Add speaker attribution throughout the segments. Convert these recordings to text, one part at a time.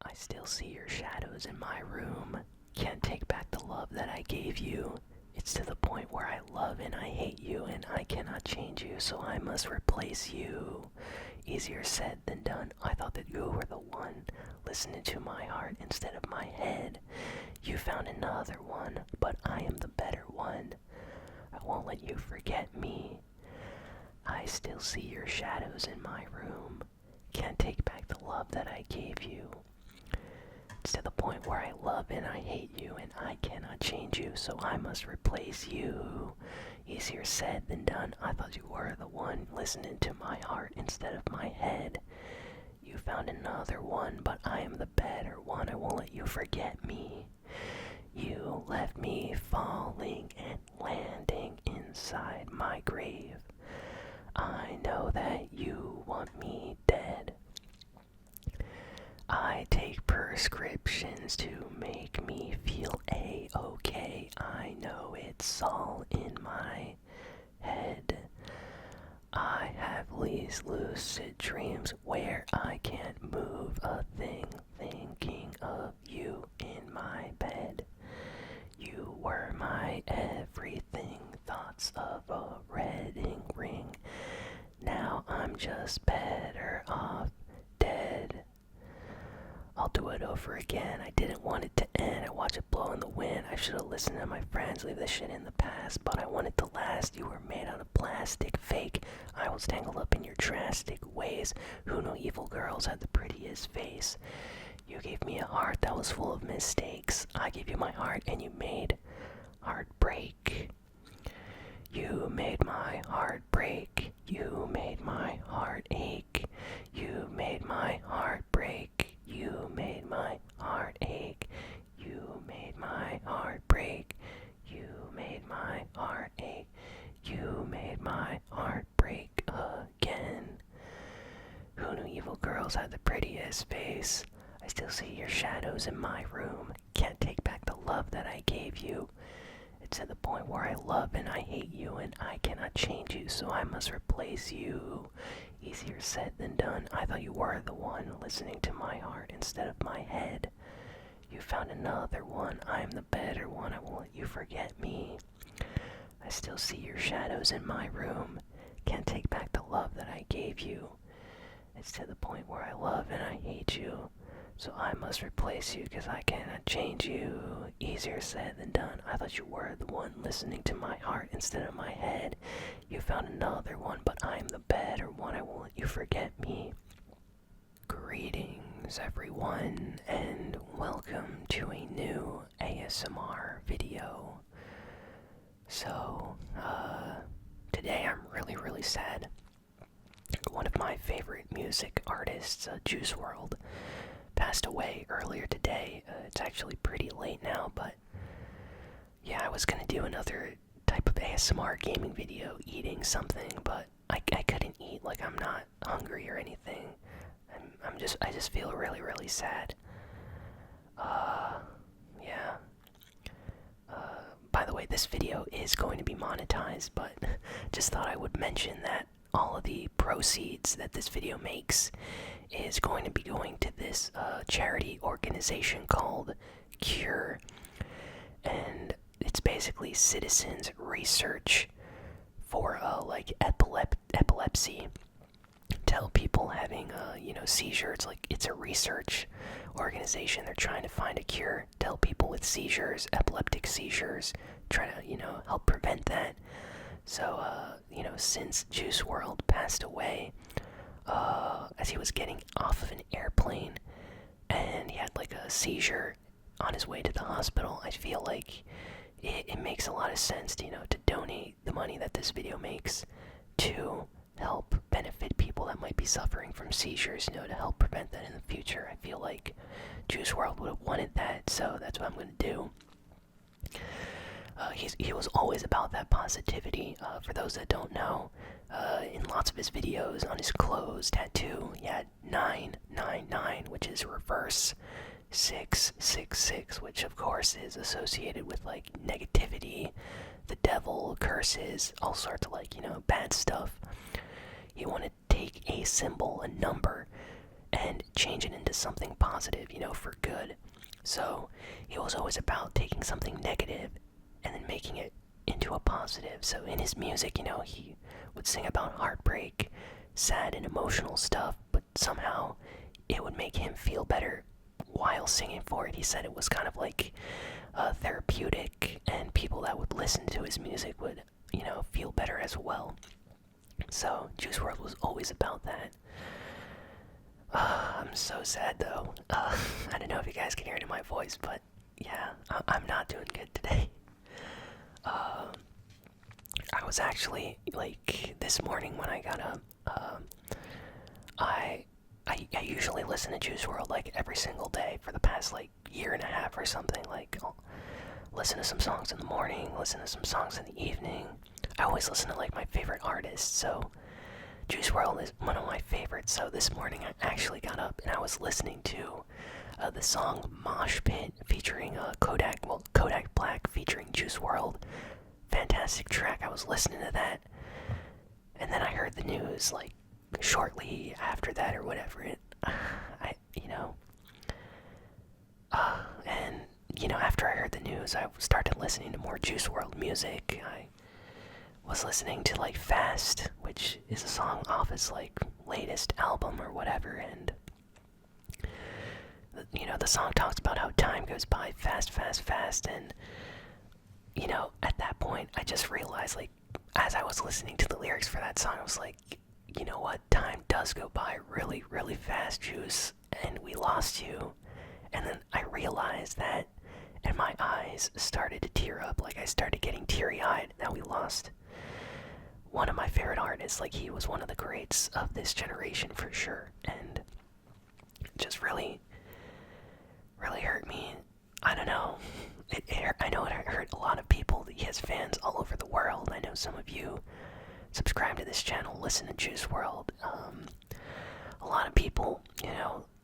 Speaker 1: I still see your shadows in my room. Can't take back the love that I gave you. It's to the point where I love and I hate you, and I cannot change you, so I must replace you. Easier said than done. I thought that you were the one, listening to my heart instead of my head. You found another one, but I am the better one. I won't let you forget me. I still see your shadows in my room. Can't take back the love that I gave you. It's to the point where I love and I hate you, and I cannot change you, so I must replace you. Easier said than done. I thought you were the one, listening to my heart instead of my head. You found another one, but I am the better one. I won't let you forget me. You left me falling and landing inside my grave. I know that you want me dead. I take prescriptions to make me feel A-okay. I know it's all in my head. I have these lucid dreams where I can't move a thing, thinking of you in my bed. You were my everything, thoughts of a wedding ring. Now I'm just better off dead. I'll do it over again. I didn't want it to end. I watch it blow in the wind. I should have listened to my friends, leave this shit in the past. But I want it to last. You were made out of plastic, fake. I was tangled up in your drastic ways. Who knew evil girls had the prettiest face? You gave me a heart that was full of mistakes. I gave you my heart and you made heartbreak. You made my heart break. You made my heart ache. You made my heart break. You made my heart ache. You made my heart break. You made my heart ache. You made my heart break again. Who knew evil girls had the prettiest face? I still see your shadows in my room. Can't take back the love that I gave you. It's to the point where I love and I hate you, and I cannot change you, so I must replace you. Easier said than done. I thought you were the one, listening to my heart instead of my head. You found another one. I am the better one. I won't let you forget me. I still see your shadows in my room. Can't take back the love that I gave you. It's to the point where I love and I hate you, so I must replace you, because I cannot change you. Easier said than done. I thought you were the one, listening to my heart instead of my head. You found another one, but I am the better one. I won't let you forget me. Greetings, everyone, and welcome to a new ASMR video. So, today I'm really sad. One of my favorite music artists, Juice WRLD, passed away earlier today. It's actually pretty late now, but yeah, I was gonna do another type of ASMR gaming video eating something, but I couldn't eat. Like, I'm not hungry or anything. I just feel really sad. Yeah. By the way, this video is going to be monetized, but just thought I would mention that all of the proceeds that this video makes is going to be going to this charity organization called Cure, and it's basically citizens research for like epilepsy, to help people having seizures. It's a research organization. They're trying to find a cure to help people with seizures, epileptic seizures, try to help prevent that. So since Juice WRLD passed away, as he was getting off of an airplane and he had like a seizure on his way to the hospital, I feel like it makes a lot of sense to donate the money that this video makes to help benefit people that might be suffering from seizures, to help prevent that in the future. I feel like Juice WRLD would have wanted that, so that's what I'm going to do. He was always about that positivity. For those that don't know, in lots of his videos, on his clothes tattoo, he had 999, which is reverse 666, which of course is associated with like negativity, the devil, curses, all sorts of bad stuff. He wanted to take a symbol, a number, and change it into something positive, for good. So he was always about taking something negative and then making it into a positive. So in his music, he would sing about heartbreak, sad and emotional stuff, but somehow it would make him feel better while singing for it. He said it was kind of like therapeutic, and people that would listen to his music would, feel better as well. So Juice WRLD was always about that. I'm so sad though. I don't know if you guys can hear it in my voice, but yeah, I'm not doing good today. I was actually, like, this morning when I got up, I usually listen to Juice WRLD like every single day for the past like year and a half or something. Like, I'll listen to some songs in the morning, listen to some songs in the evening. I always listen to like my favorite artists, so Juice WRLD is one of my favorites. So this morning I actually got up and I was listening to the song Mosh Pit featuring Kodak Black featuring Juice WRLD. Fantastic track. I was listening to that, and then I heard the news like shortly after that or whatever. And after I heard the news, I started listening to more Juice WRLD music. I was listening to like Fast, which is a song off his like latest album or whatever, and the song talks about how time goes by fast, fast, fast, and at that point I just realized, like, as I was listening to the lyrics for that song, I was like, you know what, time does go by really, really fast, Juice, and we lost you. And then I realized that, and my eyes started to tear up. Like, I started getting teary-eyed that we lost one of my favorite artists. Like, he was one of the greats of this generation for sure, and it just really, really hurt me. I don't know. I know it hurt a lot of people. He has fans all over the world. I know some of you subscribe to this channel, listen to Juice WRLD. A lot of people,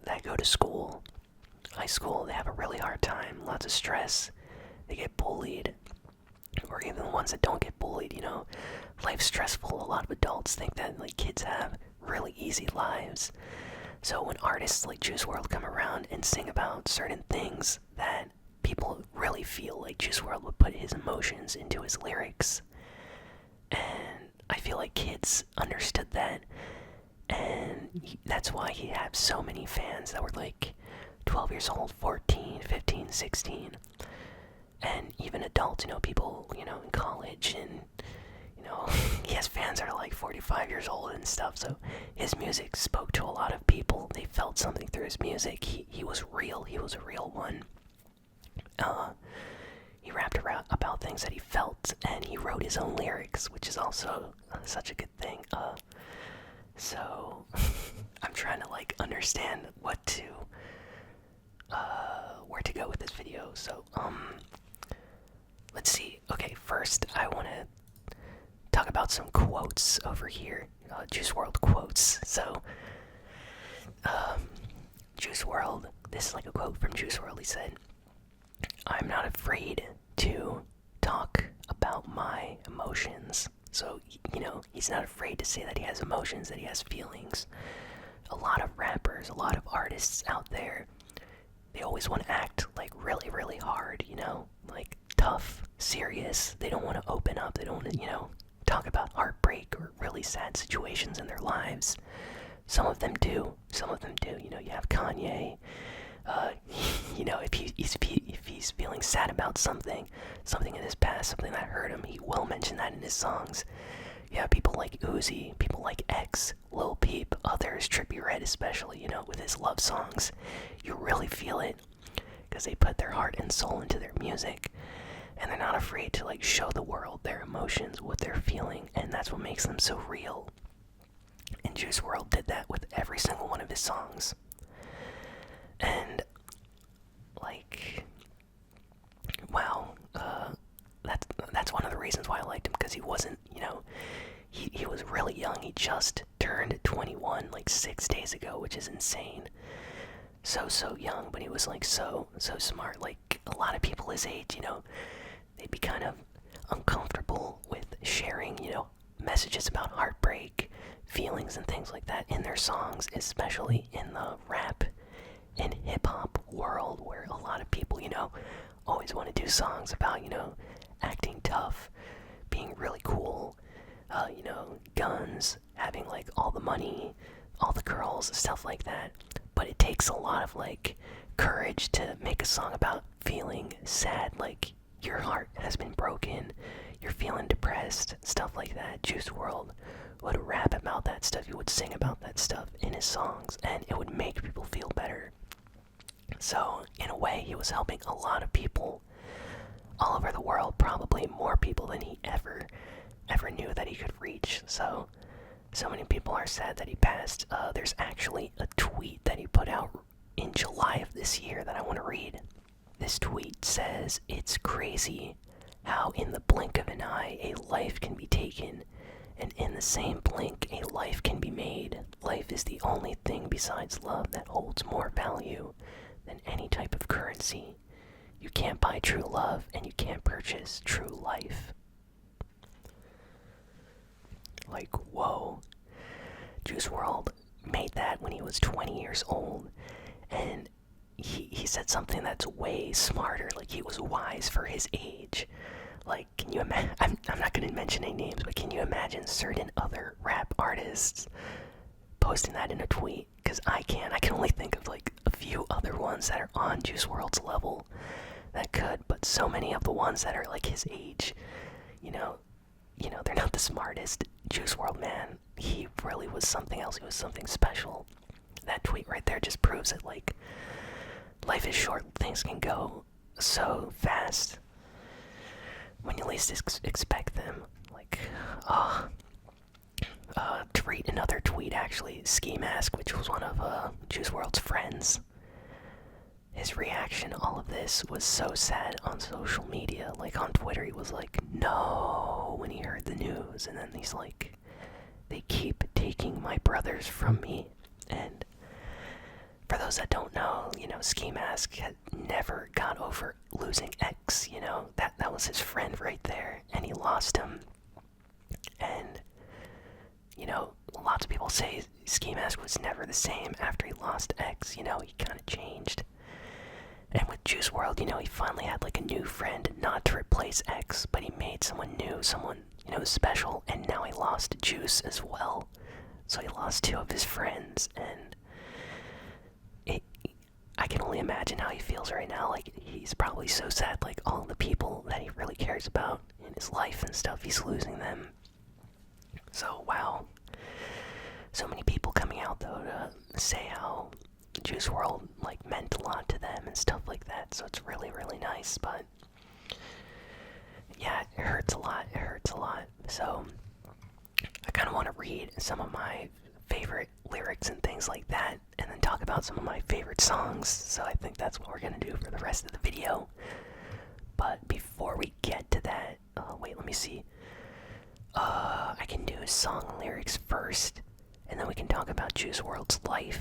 Speaker 1: that go to school, high school, they have a really hard time, lots of stress, they get bullied, or even the ones that don't get bullied, life's stressful. A lot of adults think that, like, kids have really easy lives. So when artists like Juice WRLD come around and sing about certain things that people really feel, like Juice WRLD would put his emotions into his lyrics, and I feel like kids understood that, and that's why he had so many fans that were like 12 years old, 14, 15, 16, and even adults, people, in college, and, he has fans that are like 45 years old and stuff, so his music spoke to a lot of people. They felt something through his music. He was real. He was a real one. He rapped about things that he felt, and he wrote his own lyrics, which is also such a good thing. So I'm trying to like understand where to go with this video. So let's see. Okay, first I want to talk about some quotes over here. Juice WRLD quotes. So Juice WRLD. This is like a quote from Juice WRLD. He said, "I'm not afraid to talk about my emotions." So, he's not afraid to say that he has emotions, that he has feelings. A lot of rappers, a lot of artists out there, they always want to act like really, really hard, like tough, serious. They don't want to open up. They don't want to, talk about heartbreak or really sad situations in their lives. Some of them do. You have Kanye. If he's feeling sad about something in his past, something that hurt him, he will mention that in his songs. You have people like Uzi, people like X, Lil Peep, others, Trippie Redd especially, with his love songs. You really feel it, because they put their heart and soul into their music, and they're not afraid to, like, show the world their emotions, what they're feeling, and that's what makes them so real. And Juice WRLD did that with every single one of his songs. And, like, wow, that's one of the reasons why I liked him, because he wasn't, he was really young. He just turned 21, like, 6 days ago, which is insane. So young, but he was, like, so smart. Like, a lot of people his age, they'd be kind of uncomfortable with sharing, messages about heartbreak, feelings and things like that in their songs, especially in the rap and hip-hop world, where a lot of people, always want to do songs about, acting tough, being really cool, guns, having like all the money, all the girls, stuff like that. But it takes a lot of like courage to make a song about feeling sad, like your heart has been broken, you're feeling depressed, stuff like that. Juice WRLD would rap about that stuff, he would sing about that stuff in his songs, and it would make people feel better. So, in a way, he was helping a lot of people all over the world, probably more people than he ever knew that he could reach. So many people are sad that he passed. There's actually a tweet that he put out in July of this year that I want to read. This tweet says, "It's crazy how in the blink of an eye a life can be taken, and in the same blink a life can be made. Life is the only thing besides love that holds more value than any type of currency. You can't buy true love, and you can't purchase true life." Like, whoa. Juice WRLD made that when he was 20 years old, and he said something that's way smarter. Like, he was wise for his age. Like, can you imagine? I'm not going to mention any names, but can you imagine certain other rap artists posting that in a tweet? Because I can only think of like a few other ones that are on Juice WRLD's level that could, but so many of the ones that are like his age, they're not the smartest. Juice WRLD, man, he really was something else. He was something special. That tweet right there just proves it. Like, life is short, things can go so fast when you least expect them. Like, to read another tweet, actually, Ski Mask, which was one of Juice WRLD's friends, his reaction to all of this was so sad on social media. Like, on Twitter, he was like, no, when he heard the news, and then he's like, they keep taking my brothers from me. And for those that don't know, Ski Mask had never got over losing X, that was his friend right there, and he lost him. And, lots of people say Ski Mask was never the same after he lost X, he kind of changed. And with Juice WRLD, he finally had like a new friend, not to replace X, but he made someone new, someone, special, and now he lost Juice as well. So he lost two of his friends, and I can only imagine how he feels right now. Like, he's probably so sad, like all the people that he really cares about in his life and stuff, he's losing them. So, wow. So many people coming out, though, to say how Juice WRLD, like, meant a lot to them and stuff like that. So it's really, really nice, but yeah, it hurts a lot. So I kind of want to read some of my favorite lyrics and things like that, and then talk about some of my favorite songs. So I think that's what we're gonna do for the rest of the video. But before we get to that, wait, let me see. I can do song lyrics first, and then we can talk about Juice WRLD's life,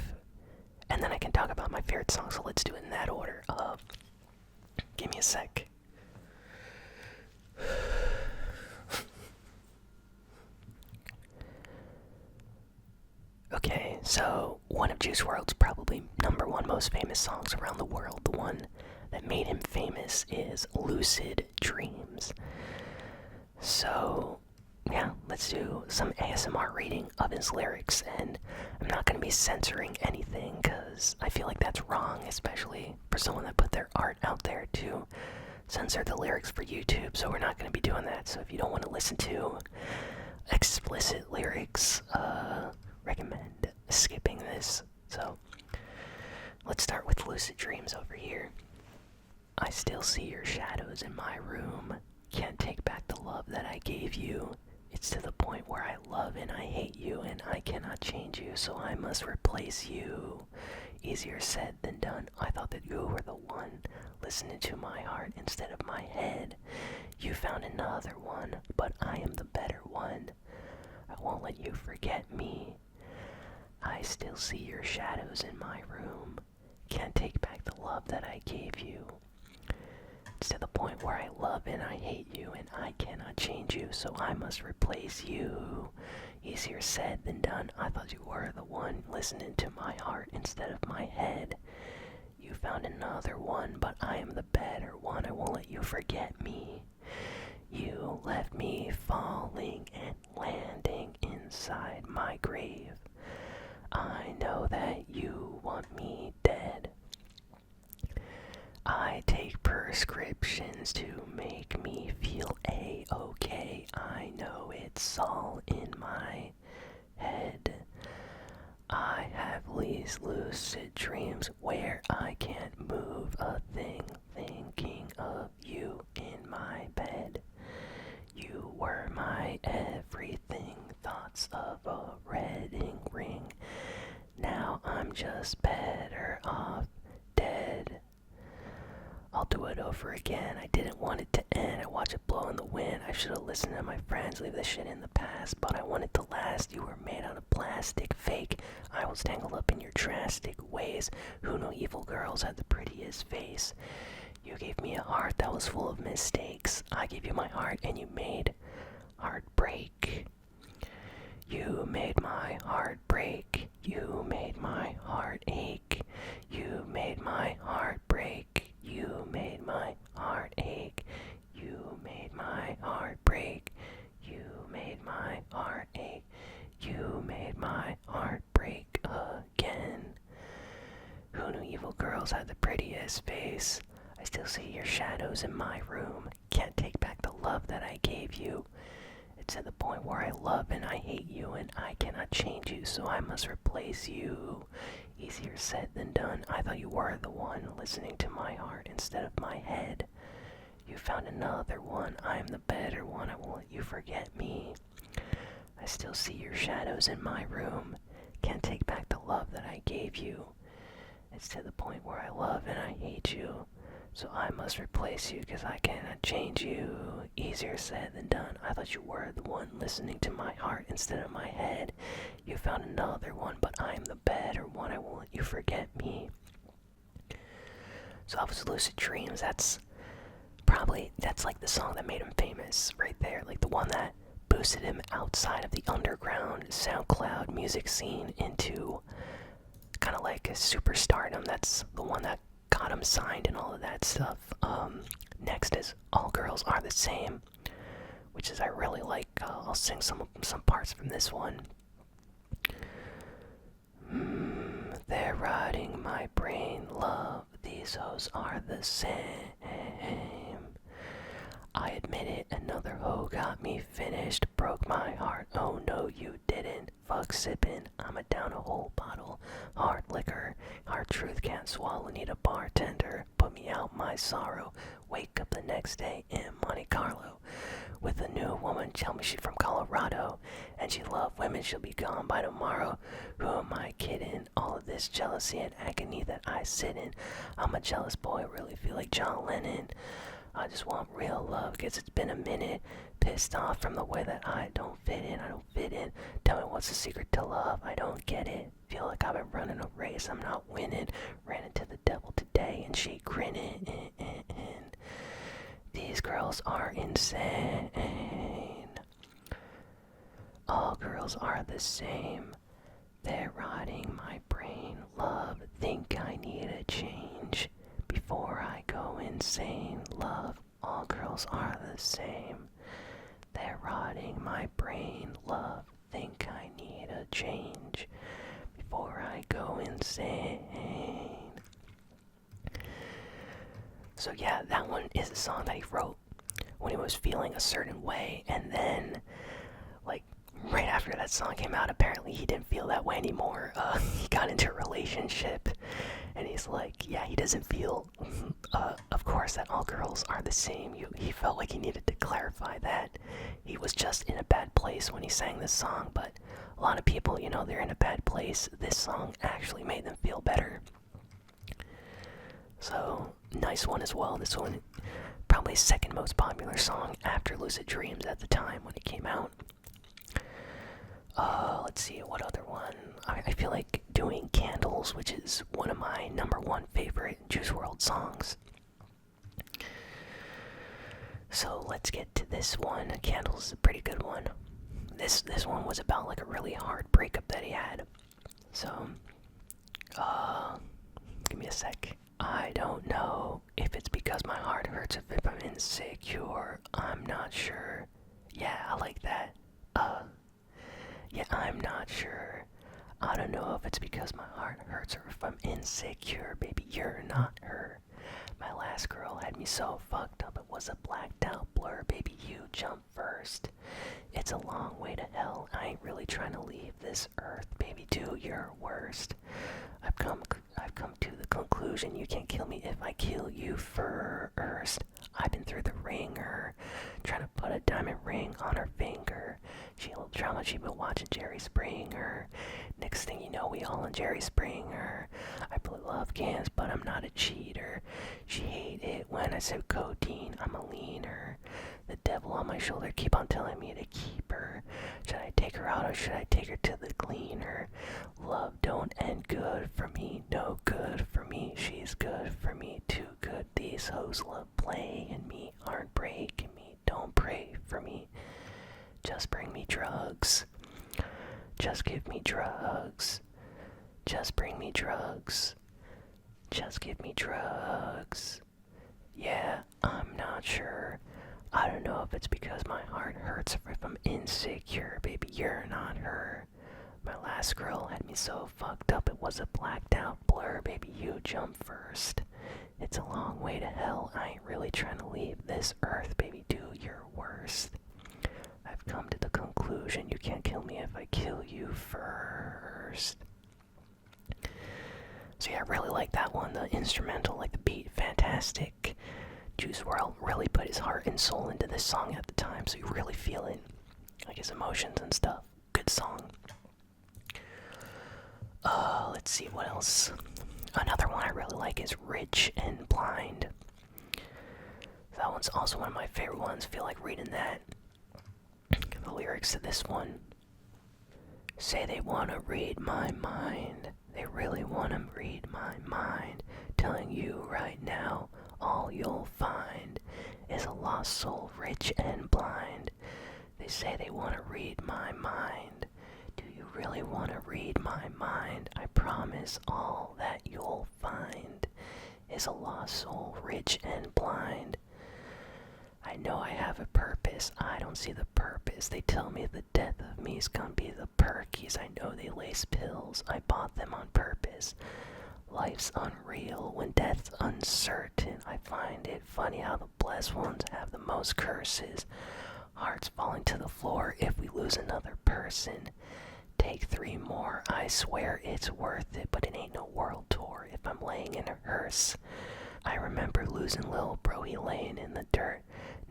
Speaker 1: and then I can talk about my favorite songs. So let's do it in that order. Give me a sec. Okay, so one of Juice WRLD's probably #1 most famous songs around the world, the one that made him famous, is Lucid Dreams. So, yeah, let's do some ASMR reading of his lyrics, and I'm not going to be censoring anything, because I feel like that's wrong, especially for someone that put their art out there to censor the lyrics for YouTube, so we're not going to be doing that. So if you don't want to listen to explicit lyrics, recommend skipping this. So let's start with Lucid Dreams over here. I still see your shadows in my room. Can't take back the love that I gave you. It's to the point where I love and I hate you, and I cannot change you, so I must replace you. Easier said than done. I thought that you were the one listening to my heart instead of my head. You found another one, but I am the better one. I won't let you forget me. I still see your shadows in my room. Can't take back the love that I gave you. It's to the point where I love and I hate you, and I cannot change you, so I must replace you. Easier said than done. I thought you were the one listening to my heart instead of my head. You found another one, but I am the better one. I won't let you forget me. You left me falling and landing inside my grave. I know that you want me dead. I take prescriptions to make me feel A-okay. I know it's all in my head. I have these lucid dreams where I can't move a thing, thinking of you in my bed. You were my everything, thoughts of a wedding ring. Now I'm just better off dead. I'll do it over again. I didn't want it to end. I watch it blow in the wind. I should have listened to my friends, leave this shit in the past. But I want it to last. You were made out of plastic, fake. I was tangled up in your drastic ways. Who knew evil girls had the prettiest face? You gave me a heart that was full of mistakes. I gave you my heart and you made heartbreak. You made my heart break. You made my heart ache. You made my heart break. You made my heart ache. You made my heart break. You made my heart ache. You made my heart break again. Who knew evil girls had the prettiest face? I still see your shadows in my room. Can't take back the love that I gave you. It's to the point where I love and I hate you, and I cannot change you, so I must replace you. Easier said than done. I thought you were the one listening to my heart instead of my head. You found another one. I am the better one. I won't let you forget me. I still see your shadows in my room. Can't take back the love that I gave you. It's to the point where I love and I hate you. So I must replace you, cause I cannot change you. Easier said than done. I thought you were the one listening to my heart instead of my head. You found another one, but I am the better one. I won't let you forget me. So that was Lucid Dreams. That's like the song that made him famous right there. Like the one that boosted him outside of the underground SoundCloud music scene into kind of like a superstardom. That's the one that got him signed and all of that stuff. Next is All Girls Are the Same, which is I really like. I'll sing some parts from this one. They're rotting my brain, love. These hoes are the same. I admit it, another hoe got me finished. Broke my heart, oh no you didn't. Fuck sippin', I'ma down a whole bottle. Hard liquor, hard truth can't swallow. Need a bartender, put me out my sorrow. Wake up the next day in Monte Carlo with a new woman, tell me she from Colorado. And she love women, she'll be gone by tomorrow. Who am I kidding? All of this jealousy and agony that I sit in. I'm a jealous boy, really feel like John Lennon. I just want real love, guess it's been a minute. Pissed off from the way that I don't fit in. Tell me what's the secret to love, I don't get it. Feel like I've been running a race, I'm not winning. Ran into the devil today and she grinning. These girls are insane. All girls are the same. They're rotting my brain. Love, think I need a change before I go insane. Love, all girls are the same. They're rotting my brain. Love, think I need a change before I go insane. So yeah, that one is a song that he wrote when he was feeling a certain way, and then like right after that song came out, apparently he didn't feel that way anymore. He got into a relationship, and he's like, yeah, he doesn't feel, of course, that all girls are the same. He felt like he needed to clarify that he was just in a bad place when he sang this song, but a lot of people, you know, they're in a bad place. This song actually made them feel better. So, nice one as well. This one, probably his second most popular song after Lucid Dreams at the time when it came out. Let's see, what other one? I feel like doing Candles, which is one of my #1 favorite Juice WRLD songs. So let's get to this one. Candles is a pretty good one. this one was about like a really hard breakup that he had. So, give me a sec. I don't know if it's because my heart hurts or if I'm insecure. I'm not sure. Yeah, I like that. Yeah, I'm not sure. I don't know if it's because my heart hurts or if I'm insecure. Baby, you're not her. My last girl had me so fucked up it was a blacked out blur. Baby, you jump first. It's a long way to hell. I ain't really trying to leave this earth. Baby, do your worst. I've come to the conclusion you can't kill me if I kill you first. I've been through the ringer, trying to put a diamond ring on her finger. She a little drama, she been watching Jerry Springer. Next thing you know, we all on Jerry Springer. I play love games, but I'm not a cheater. She hate it when I said codeine, I'm a leaner. The devil on my shoulder keep on telling me to keep her. Should I take her out or should I take her to the cleaner? Love don't end good for me, no good for me. She's good for me, too good. These hoes love playing me, aren't breaking me. Don't pray for me. Just bring me drugs. Just give me drugs. Just bring me drugs. Just give me drugs. Yeah, I'm not sure. I don't know if it's because my heart hurts or if I'm insecure. Baby, you're not her. My last girl had me so fucked up it was a blacked out blur. Baby, you jump first. It's a long way to hell. I ain't really trying to leave this earth. Baby, do your worst. I've come to the conclusion you can't kill me if I kill you first. So yeah, I really like that one. The instrumental, like the beat, fantastic. Juice WRLD really put his heart and soul into this song at the time, so you really feel it. Like his emotions and stuff. Good song. Let's see what else. Another one I really like is Rich and Blind. That one's also one of my favorite ones. Feel like reading that. The lyrics to this one say they wanna read my mind. They really wanna read my mind. Telling you right now, all you'll find is a lost soul, rich and blind. They say they wanna read my mind. Do you really wanna read my mind? I promise all that you'll find is a lost soul, rich and blind. I know I have a purpose, I don't see the purpose. They tell me the death of me's gonna be the perkies. I know they lace pills, I bought them on purpose. Life's unreal when death's uncertain. I find it funny how the blessed ones have the most curses. Hearts falling to the floor if we lose another person. Take 3 more, I swear it's worth it, but it ain't no world tour if I'm laying in a hearse. I remember losing Lil Bro, he laying in the dirt.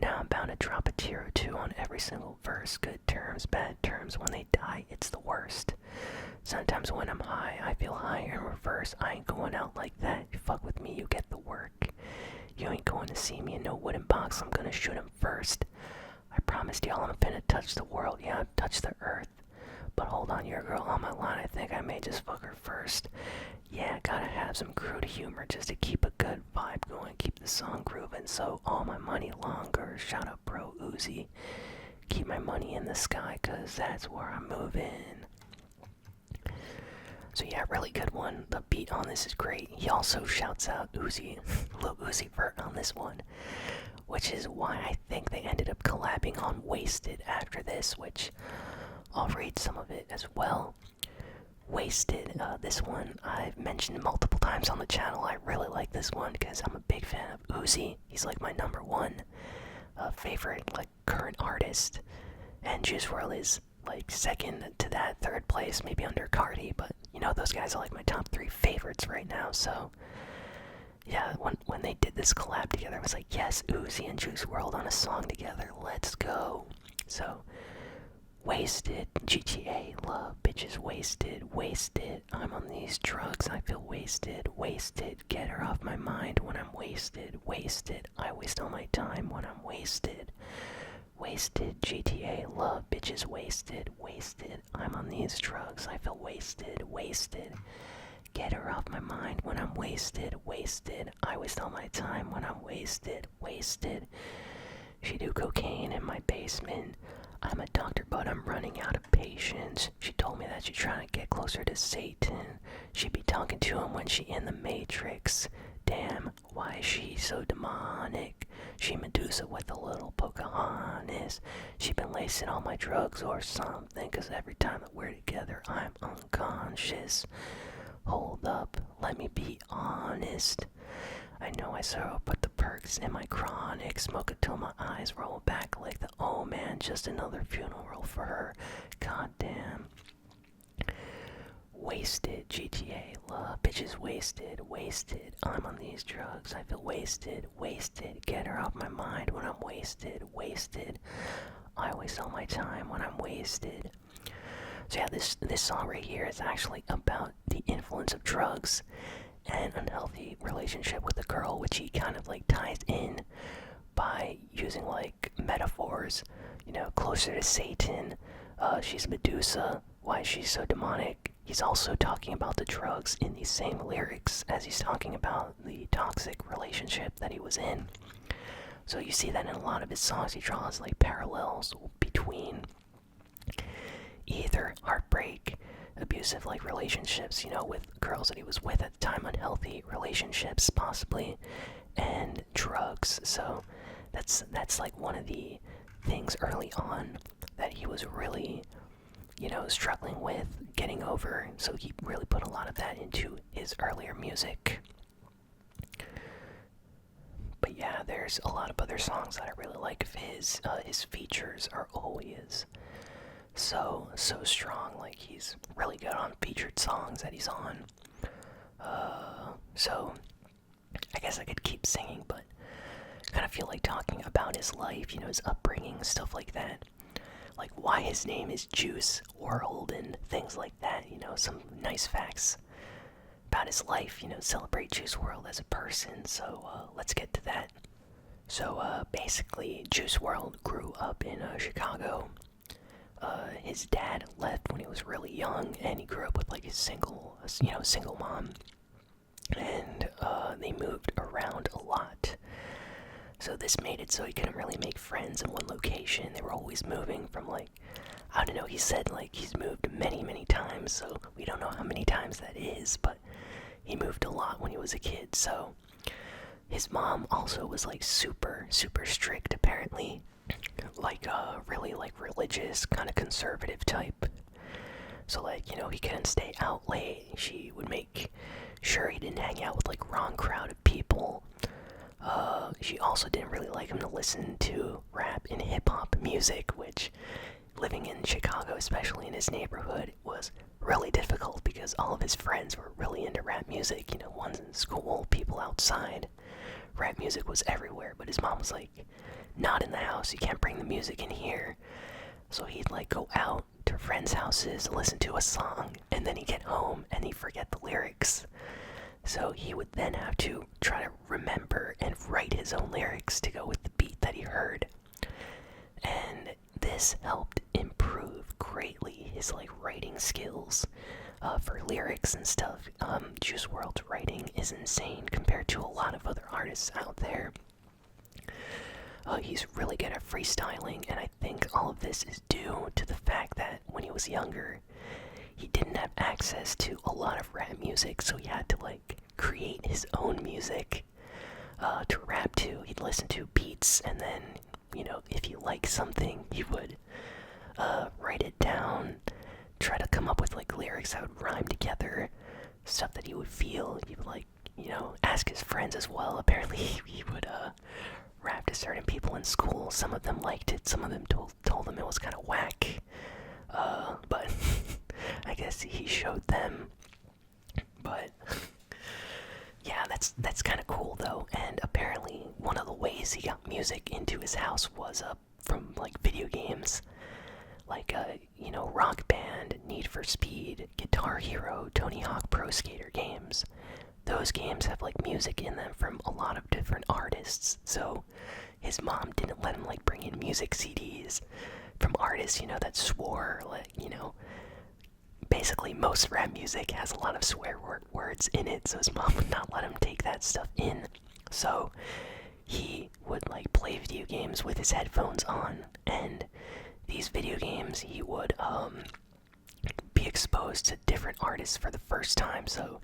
Speaker 1: Now I'm bound to drop a tear or two on every single verse. Good terms, bad terms, when they die, it's the worst. Sometimes when I'm high, I feel high in reverse. I ain't going out like that. You fuck with me, you get the work. You ain't going to see me in no wooden box, I'm gonna shoot him first. I promised y'all I'm finna touch the world, yeah, I've touched the earth. But hold on, your girl on my line, I think I may just fuck her first. Yeah, gotta have some crude humor just to keep a good vibe going, keep the song grooving. So all my money longer, shout out bro Uzi. Keep my money in the sky, cause that's where I'm moving. So yeah, really good one. The beat on this is great. He also shouts out Uzi, Lil Uzi Vert on this one, which is why I think they ended up collabing on Wasted after this, which I'll read some of it as well. Wasted, this one I've mentioned multiple times on the channel. I really like this one because I'm a big fan of Uzi. He's like my number one favorite like current artist, and Juice WRLD is like second to that, third place, maybe under Cardi, but you know, those guys are like my top 3 favorites right now. So yeah, when they did this collab together, I was like, yes, Uzi and Juice WRLD on a song together, let's go. So Wasted, GTA, love, bitches wasted, wasted. I'm on these drugs, I feel wasted, wasted. Get her off my mind when I'm wasted, wasted. I waste all my time when I'm wasted. Wasted, GTA, love, bitches wasted, wasted. I'm on these drugs, I feel wasted, wasted. Get her off my mind when I'm wasted, wasted. I waste all my time when I'm wasted, wasted. She do cocaine in my basement. I'm a doctor, but I'm running out of patience. She told me that she's trying to get closer to Satan. She'd be talking to him when she in the Matrix. Damn, why is she so demonic? She Medusa with a little Pocahontas. She been lacing all my drugs or something, 'cause every time that we're together, I'm unconscious. Hold up, let me be honest. I know I syrup, but the perks in my chronic. Smoke it till my eyes roll back like the oh man, just another funeral for her. Goddamn. Wasted, GTA, love, bitches wasted, wasted. I'm on these drugs, I feel wasted, wasted. Get her off my mind when I'm wasted, wasted. I waste all my time when I'm wasted. So yeah, this song right here is actually about the influence of drugs and unhealthy relationship with a girl, which he kind of like ties in by using like metaphors, you know, closer to Satan. She's Medusa. Why she's so demonic. He's also talking about the drugs in these same lyrics as he's talking about the toxic relationship that he was in. So you see that in a lot of his songs, he draws like parallels between either heartbreak, abusive like relationships, you know, with girls that he was with at the time, unhealthy relationships possibly, and drugs. So that's like one of the things early on that he was really, you know, struggling with getting over. So he really put a lot of that into his earlier music. But yeah, there's a lot of other songs that I really like of his. His features are always so strong. Like, he's really good on featured songs that he's on. So I guess I could keep singing, but I kind of feel like talking about his life, you know, his upbringing, stuff like that. Like why his name is Juice WRLD and things like that, you know, some nice facts about his life, you know, celebrate Juice WRLD as a person. So let's get to that. So basically, Juice WRLD grew up in Chicago. His dad left when he was really young, and he grew up with like his single mom, and they moved around a lot. So this made it so he couldn't really make friends in one location. They were always moving from like, I don't know, he said like he's moved many times, so we don't know how many times that is, but he moved a lot when he was a kid. So his mom also was like super strict apparently, like really like religious, kind of conservative type. So like, you know, he couldn't stay out late. She would make sure he didn't hang out with like wrong crowd of people. She also didn't really like him to listen to rap and hip-hop music, which, living in Chicago, especially in his neighborhood, was really difficult because all of his friends were really into rap music. You know, ones in school, people outside. Rap music was everywhere, but his mom was like, not in the house, you can't bring the music in here. So he'd like go out to friends' houses, listen to a song, and then he'd get home and he'd forget the lyrics. So he would then have to try to remember and write his own lyrics to go with the beat that he heard. And this helped improve greatly his like writing skills for lyrics and stuff. Juice WRLD's writing is insane compared to a lot of other artists out there. He's really good at freestyling, and I think all of this is due to the fact that when he was younger, he didn't have access to a lot of rap music, so he had to like create his own music to rap to. He'd listen to beats, and then, you know, if he liked something, he would write it down, try to come up with like lyrics that would rhyme together, stuff that he would feel. He would like, you know, ask his friends as well. Apparently he would rap to certain people in school. Some of them liked it, some of them told him it was kind of whack. But I guess he showed them. But yeah, that's kind of cool though. And apparently one of the ways he got music into his house was from like video games, like you know, Rock Band, Need for Speed, Guitar Hero, Tony Hawk Pro Skater games. Those games have like music in them from a lot of different artists. So his mom didn't let him like bring in music CDs from artists, you know, that swore, like, you know, basically most rap music has a lot of swear words in it, so his mom would not let him take that stuff in. So he would like play video games with his headphones on, and these video games, he would be exposed to different artists for the first time. So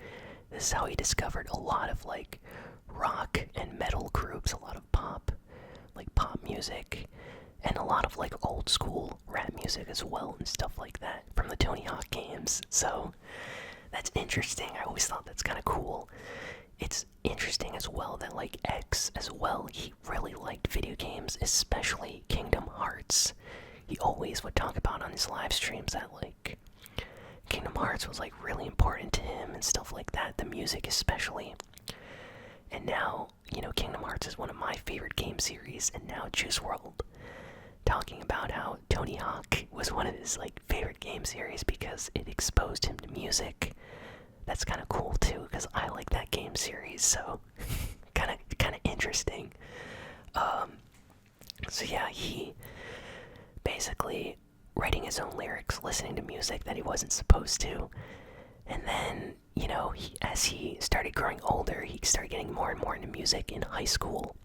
Speaker 1: this is how he discovered a lot of like rock and metal groups, a lot of pop music, and a lot of like old school rap music as well and stuff like that from the Tony Hawk games. So that's interesting. I always thought that's kind of cool. It's interesting as well that like X as well, he really liked video games, especially Kingdom Hearts. He always would talk about on his live streams that like Kingdom Hearts was like really important to him and stuff like that, the music especially. And now, you know, Kingdom Hearts is one of my favorite game series, and now Juice WRLD talking about how Tony Hawk was one of his like favorite game series because it exposed him to music. That's kind of cool too, because I like that game series, so kind of interesting. So yeah, he basically writing his own lyrics, listening to music that he wasn't supposed to, and then, you know, as he started growing older, he started getting more and more into music in high school.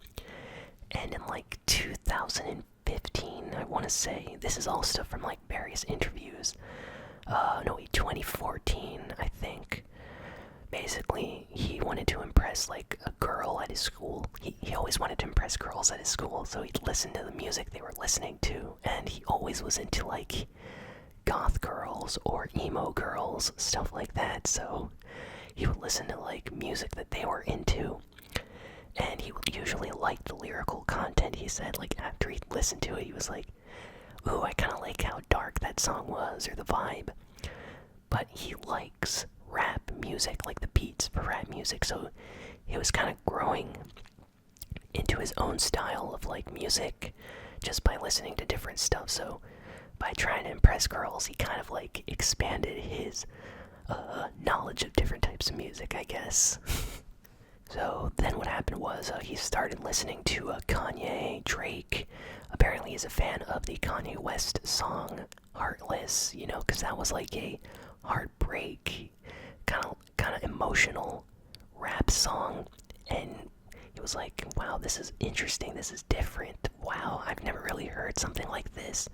Speaker 1: And in like 2015, I want to say, this is all stuff from like various interviews. 2014, I think. Basically, he wanted to impress like a girl at his school. He always wanted to impress girls at his school, so he'd listen to the music they were listening to, and he always was into like goth girls or emo girls, stuff like that. So he would listen to like music that they were into, and he would usually like the lyrical content. He said like after he'd listened to it, he was like, ooh, I kind of like how dark that song was, or the vibe. But he likes rap music, like the beats for rap music, so he was kind of growing into his own style of like music just by listening to different stuff. So by trying to impress girls, he kind of like expanded his knowledge of different types of music, I guess. So then what happened was he started listening to Kanye, Drake. Apparently he's a fan of the Kanye West song Heartless, you know, because that was like a heartbreak, kind of emotional rap song. And he was like, wow, this is interesting, this is different. Wow, I've never really heard something like this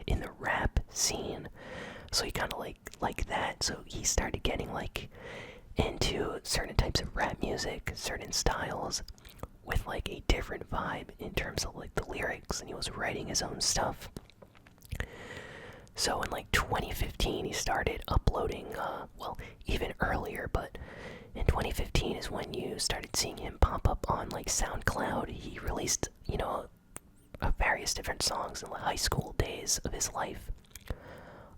Speaker 1: in the rap scene. So he kind of like that. So he started getting like into certain types of rap music, certain styles, with like a different vibe in terms of like the lyrics, and he was writing his own stuff. So in like 2015 he started uploading, well, even earlier, but in 2015 is when you started seeing him pop up on like SoundCloud. He released, you know, various different songs in the high school days of his life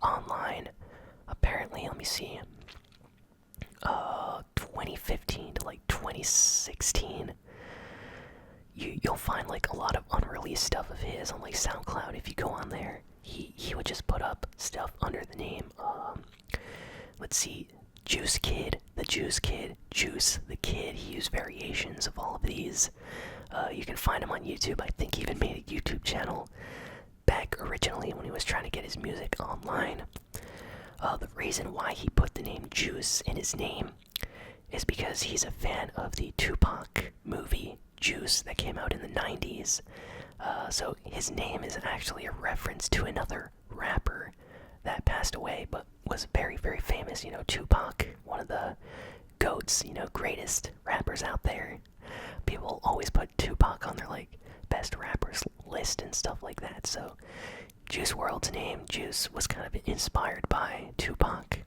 Speaker 1: online. Apparently, let me see, 2015 to like 2016, you'll find like a lot of unreleased stuff of his on like SoundCloud. If you go on there, he would just put up stuff under the name, let's see, Juice Kid, the Juice Kid, Juice the Kid. He used variations of all of these. You can find him on YouTube. I think he even made a YouTube channel back originally when he was trying to get his music online. The reason why he put the name Juice in his name is because he's a fan of the Tupac movie Juice that came out in the 90s. So his name is actually a reference to another rapper that passed away but was very, very famous. You know, Tupac, one of the GOATs, you know, greatest rappers out there. People always put Tupac on their like best rappers list and stuff like that. So Juice WRLD's name, Juice, was kind of inspired by Tupac.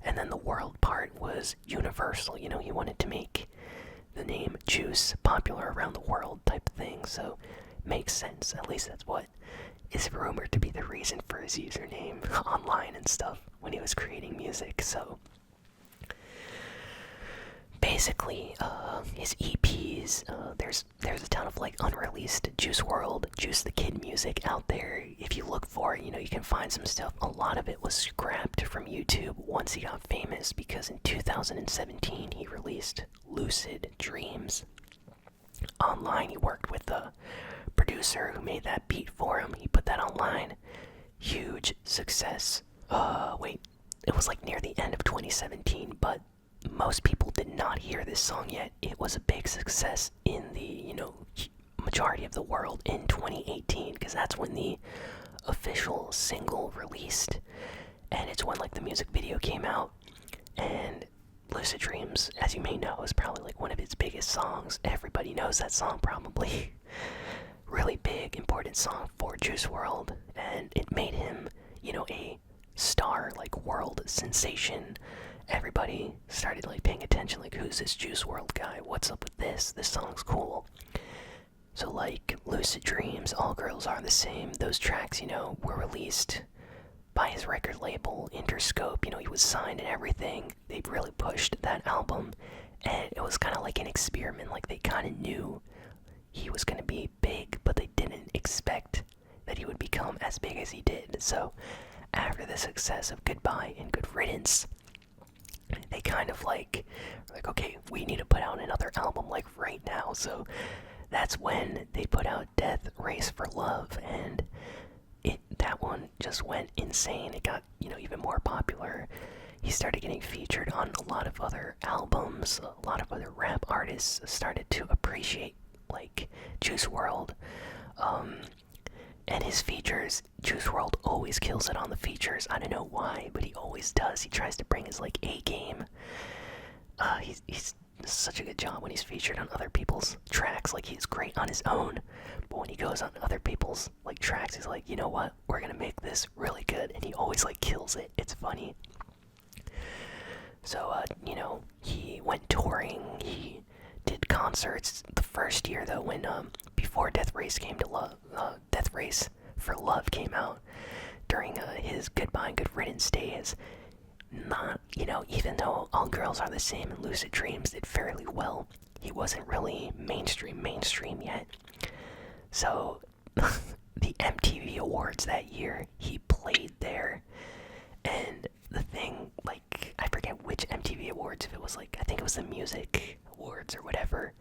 Speaker 1: And then the world part was universal. You know, he wanted to make the name Juice popular around the world type of thing. So makes sense. At least that's what is rumored to be the reason for his username online and stuff when he was creating music. So basically, his EPs, there's a ton of like unreleased Juice WRLD, Juice the Kid music out there. If you look for it, you know, you can find some stuff. A lot of it was scrapped from YouTube once he got famous, because in 2017 he released Lucid Dreams. Online, he worked with the producer who made that beat for him. He put that online. Huge success. It was like near the end of 2017, but most people did not hear this song yet. It was a big success in the, you know, majority of the world in 2018, because that's when the official single released, and it's when like the music video came out. And Lucid Dreams, as you may know, is probably like one of his biggest songs. Everybody knows that song probably. Really big, important song for Juice WRLD, and it made him, a star, like world sensation. Everybody started like paying attention, like, who's this Juice WRLD guy? What's up with this? This song's cool. So like Lucid Dreams, All Girls Are the Same, those tracks, were released by his record label, Interscope. He was signed and everything. They really pushed that album, and it was kind of like an experiment. Like, they kind of knew he was going to be big, but they didn't expect that he would become as big as he did. So after the success of Goodbye and Good Riddance, they kind of like, okay, we need to put out another album like right now. So that's when they put out Death Race for Love, and that one just went insane. It got, even more popular. He started getting featured on a lot of other albums. A lot of other rap artists started to appreciate, like, Juice WRLD. And his features, Juice WRLD always kills it on the features. I don't know why, but he always does. He tries to bring his, like, A game. He's such a good job when he's featured on other people's tracks. Like, he's great on his own, but when he goes on other people's, like, tracks, he's like, you know what, we're gonna make this really good, and he always, like, kills it. It's funny. So, he went touring, he did concerts the first year, though, when, before Death Race for Love came out, during, his Goodbye and Good Riddance days. Not, even though All Girls Are the Same and Lucid Dreams did fairly well, he wasn't really mainstream yet. So, the MTV Awards that year, he played there, and the thing, like, I forget which MTV Awards, if it was like, I think it was the Music Awards or whatever,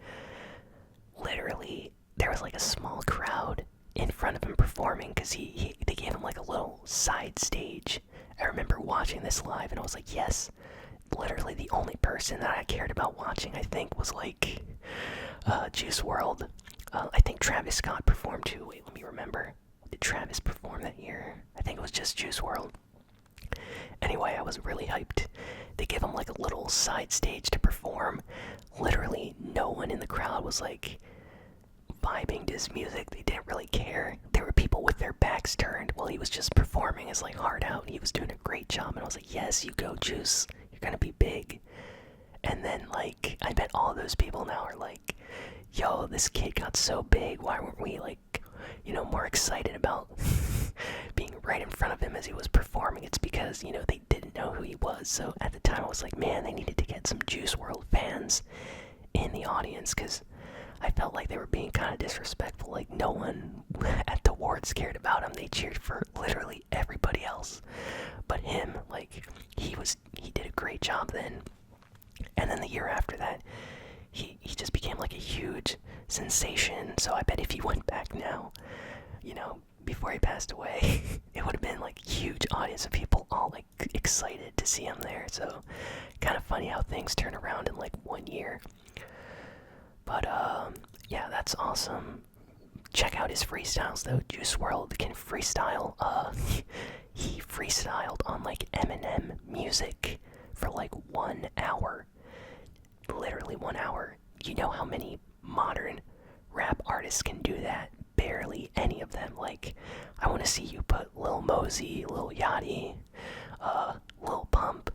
Speaker 1: literally, there was like a small crowd in front of him performing, because they gave him like a little side stage. I remember watching this live, and I was like, yes, literally the only person that I cared about watching, I think, was like Juice WRLD. I think Travis Scott performed too. Wait, let me remember. Did Travis perform that year? I think it was just Juice WRLD. Anyway, I was really hyped. They gave him like a little side stage to perform. Literally no one in the crowd was like vibing to his music. They didn't really care. There were people with their backs turned while he was just performing his like heart out. He was doing a great job, and I was like, yes, you go, Juice. You're gonna be big. And then, like, I bet all those people now are like, yo, this kid got so big. Why weren't we, like, more excited about being right in front of him as he was performing? It's because, they didn't know who he was. So at the time, I was like, man, they needed to get some Juice WRLD fans in the audience, because I felt like they were being kind of disrespectful. Like, no one at the awards cared about him. They cheered for literally everybody else but him. Like, he did a great job then. And then the year after that, he just became like a huge sensation. So I bet if he went back now, before he passed away, it would have been like a huge audience of people all like excited to see him there. So kind of funny how things turn around in like 1 year. But yeah, that's awesome. Check out his freestyles though. Juice WRLD can freestyle. He freestyled on like Eminem music for like 1 hour. Literally 1 hour. You know how many modern rap artists can do that? Barely any of them. Like, I want to see you put Lil Mosey, Lil Yachty, Lil Pump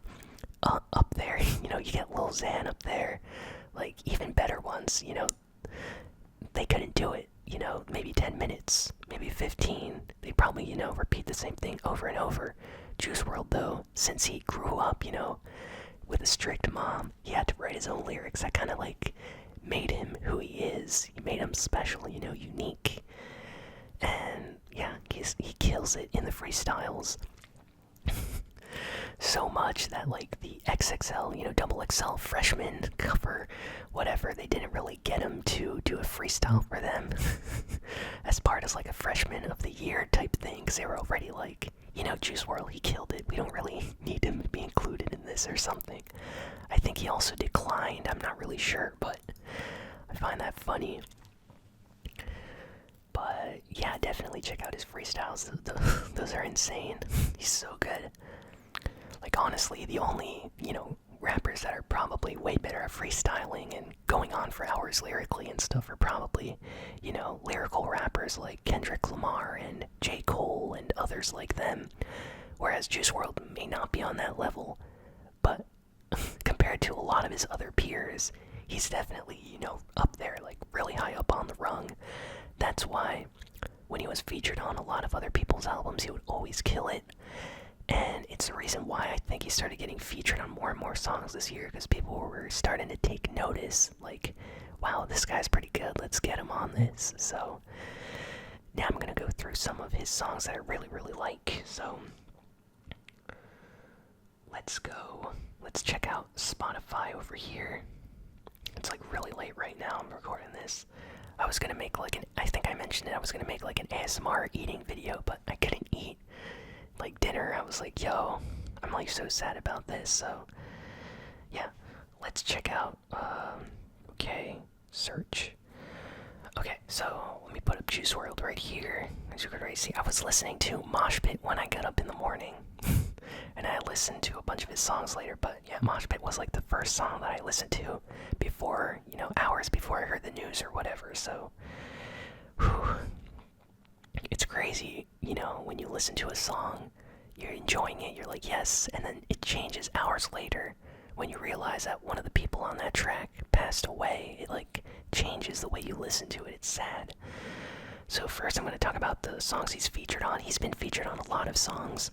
Speaker 1: up there. You get Lil Xan up there. Like, even better ones, they couldn't do it. Maybe 10 minutes, maybe 15. They probably, repeat the same thing over and over. Juice WRLD, though, since he grew up, with a strict mom, he had to write his own lyrics. That kind of, like, made him who he is. He made him special, unique. And, yeah, he kills it in the freestyles. So much that, like, the XXL, double XL freshman cover, whatever, they didn't really get him to do a freestyle for them as part of, like, a freshman of the year type thing, because they were already like, Juice WRLD, he killed it. We don't really need him to be included in this or something. I think he also declined. I'm not really sure, but I find that funny. But Yeah, definitely check out his freestyles. Those are insane. He's so good. Like, honestly, the only, rappers that are probably way better at freestyling and going on for hours lyrically and stuff are probably, lyrical rappers like Kendrick Lamar and J. Cole and others like them. Whereas Juice WRLD may not be on that level, but compared to a lot of his other peers, he's definitely, up there, like really high up on the rung. That's why when he was featured on a lot of other people's albums, he would always kill it. And it's the reason why I think he started getting featured on more and more songs this year, because people were starting to take notice, like, wow, this guy's pretty good, let's get him on this. So now I'm gonna go through some of his songs that I really, really like. So let's check out Spotify over here. It's like really late right now, I'm recording this. I was gonna make like I think I mentioned it, I was gonna make like an ASMR eating video, but I couldn't eat like dinner. I was like, yo, I'm like so sad about this. So yeah, let's check out, okay, search. Okay, so let me put up Juice WRLD right here. As you can already see, I was listening to Mosh Pit when I got up in the morning. And I listened to a bunch of his songs later, but yeah, Mosh Pit was like the first song that I listened to before, hours before I heard the news or whatever. So whew, it's crazy, when you listen to a song, you're enjoying it, you're like, yes, and then it changes hours later when you realize that one of the people on that track passed away. It like changes the way you listen to it. It's sad. So first I'm going to talk about the songs he's featured on. He's been featured on a lot of songs.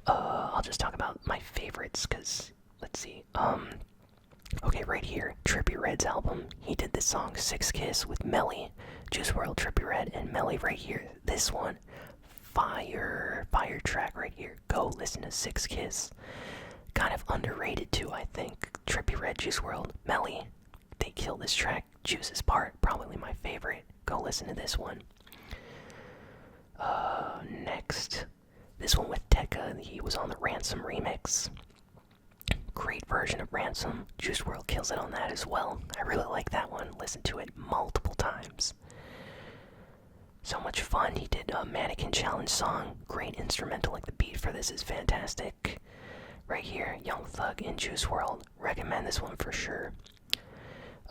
Speaker 1: I'll just talk about my favorites, because, let's see, okay, right here, Trippie Redd's album, he did this song, Six Kiss, with Melly, Juice WRLD, Trippie Redd, and Melly right here. This one, fire track right here. Go listen to Six Kiss. Kind of underrated too, I think. Trippie Redd, Juice WRLD, Melly, they kill this track. Juice's part, probably my favorite. Go listen to this one. Next, this one with Tekka, he was on the Ransom remix. Great version of Ransom. Juice WRLD kills it on that as well. I really like that one. Listened to it multiple times. So much fun. He did a Mannequin Challenge song. Great instrumental, like the beat for this is fantastic. Right here, Young Thug and Juice WRLD. Recommend this one for sure.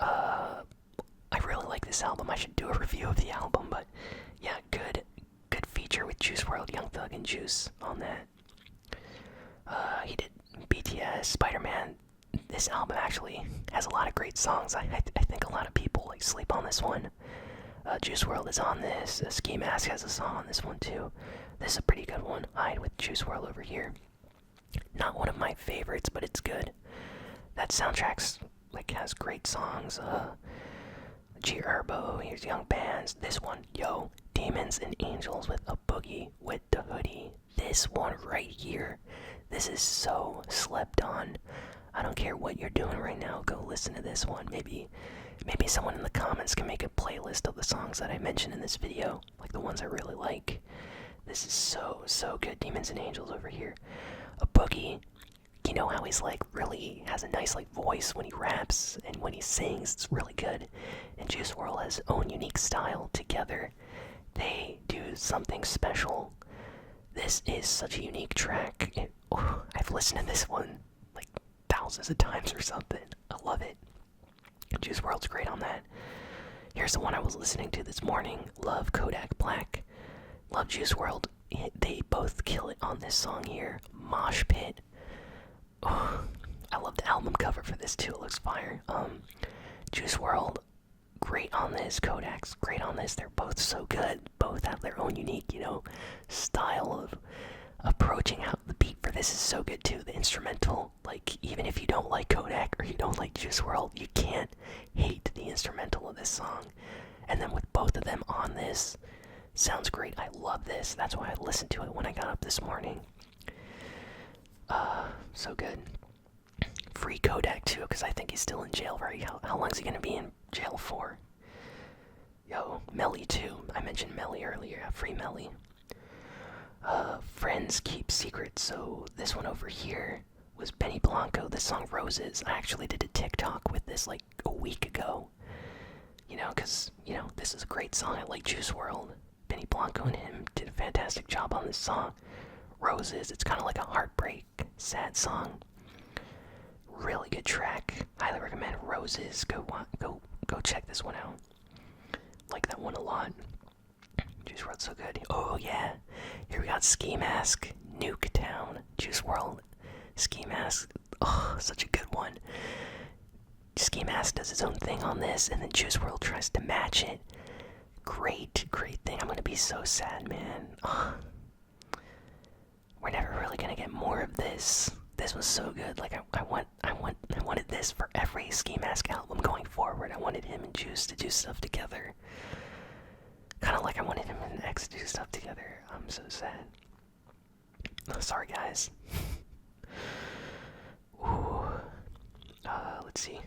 Speaker 1: I really like this album. I should do a review of the album, but yeah, good feature with Juice WRLD, Young Thug, and Juice on that. He did BTS, Spider-Man. This album actually has a lot of great songs. I think a lot of people like sleep on this one. Juice WRLD is on this. Ski Mask has a song on this one too. This is a pretty good one. Hide with Juice WRLD over here. Not one of my favorites, but it's good. That soundtrack's like has great songs. G-Herbo, here's Young Bands. This one, yo, Demons and Angels with A Boogie with the Hoodie. This one right here. This is so slept on. I don't care what you're doing right now. Go listen to this one. Maybe someone in the comments can make a playlist of the songs that I mentioned in this video, like the ones I really like. This is so good. Demons and Angels over here. A Boogie. You know how he's like really has a nice like voice when he raps and when he sings. It's really good. And Juice WRLD has his own unique style. Together, they do something special. This is such a unique track. I've listened to this one like thousands of times or something. I love it. Juice WRLD's great on that. Here's the one I was listening to this morning. Love Kodak Black. Love Juice WRLD. They both kill it on this song here. Mosh Pit. Oh, I love the album cover for this too. It looks fire. Juice WRLD, great on this. Kodak's great on this. They're both so good. Both have their own unique, style of approaching out. The beat for this is so good too. The instrumental, like even if you don't like Kodak or you don't like Juice WRLD, you can't hate the instrumental of this song. And then with both of them on this, sounds great. I love this. That's why I listened to it when I got up this morning. So good. Free Kodak too, because I think he's still in jail, right? How long is he gonna be in jail for? Yo, Melly too. I mentioned Melly earlier. Free Melly. Friends Keep Secrets. So this one over here was Benny Blanco. This song Roses. I actually did a TikTok with this like a week ago. Because, this is a great song. I like Juice WRLD. Benny Blanco and him did a fantastic job on this song. Roses, it's kind of like a heartbreak, sad song. Really good track. Highly recommend Roses. Go check this one out. Like that one a lot. Juice WRLD's so good. Oh yeah. Here we got Ski Mask, Nuketown, Juice WRLD, Ski Mask. Oh, such a good one. Ski Mask does his own thing on this, and then Juice WRLD tries to match it. Great thing. I'm gonna be so sad, man. Oh. We're never really gonna get more of this. This was so good. Like I wanted this for every Ski Mask album going forward. I wanted him and Juice to do stuff together. Kind of like I wanted him and X to do stuff together. I'm so sad. Oh, sorry, guys. Ooh. Let's see.